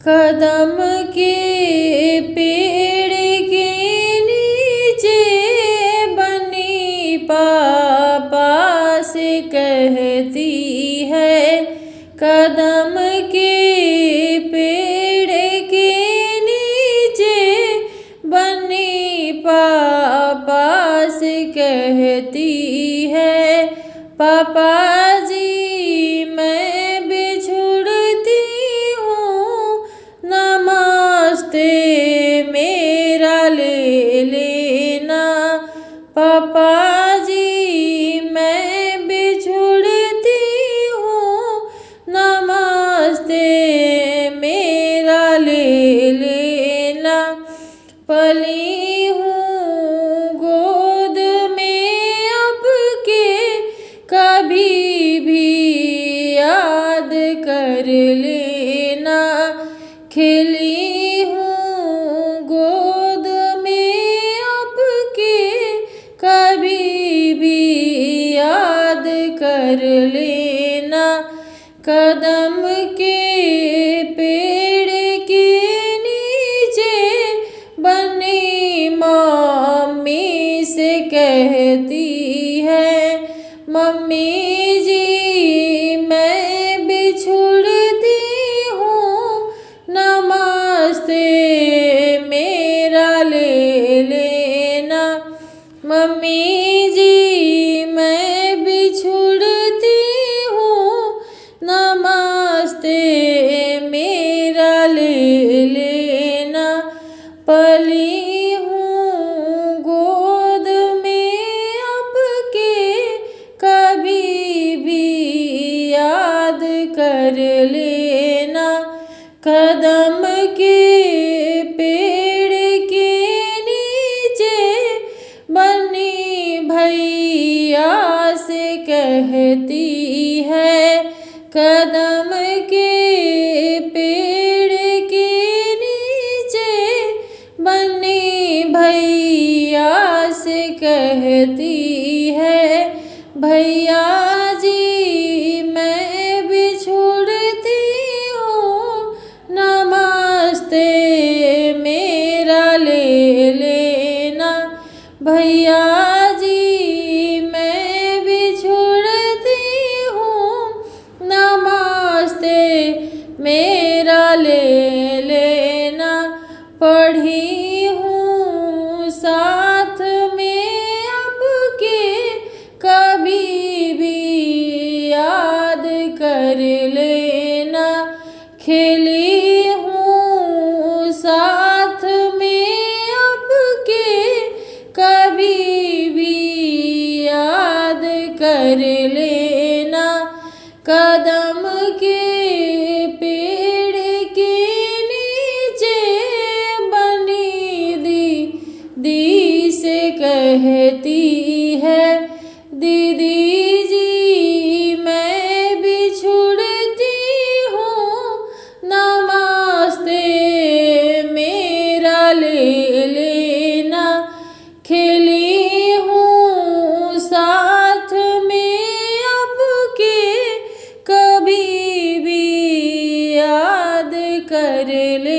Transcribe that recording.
कदम के पेड़ के नीचे बनी पापा से कहती है। कदम के पेड़ के नीचे बनी पापा से कहती है, पापा जी मैं बिछुड़ती हूँ, नमस्ते मेरा ले लेना। पापा जी मैं बिछुड़ती हूँ, नमस्ते मेरा ले लेना। पली हूँ गोद में आपके, कभी भी याद कर लेना। खिली हूँ गोद में आपके, कभी भी याद कर लेना। कदम के पेड़ के नीचे बनी मम्मी से कहती है, मम्मी जी मैं बिछुड़ती हूँ, नमस्ते मेरा ले लेना। मम्मी जी मैं बिछुड़ती हूँ, नमस्ते मेरा ले लेना। पली हूँ गोद में आपके, कभी भी याद कर लेना। कदम के पेड़ के नीचे बनी भैया से कहती है। कदम के पेड़ के नीचे बनी भैया से कहती है, भैया जी मैं बिछुड़ती हूँ, नमस्ते मेरा ले लेना। भैया जी मैं बिछुड़ती हूँ, नमस्ते मेरा ले लेना। पढ़ी हूँ साथ में आपके, कभी भी याद कर लेना। खेली हूँ साथ में आपके, कभी भी याद कर लेना। कदम के पेड़ के नीचे बनी दीदी से कहती है, दीदी जी मैं बिछुड़ती हूँ, नमस्ते मेरा ले लेना। खिली हूँ साथ में आपके, कभी भी याद कर ले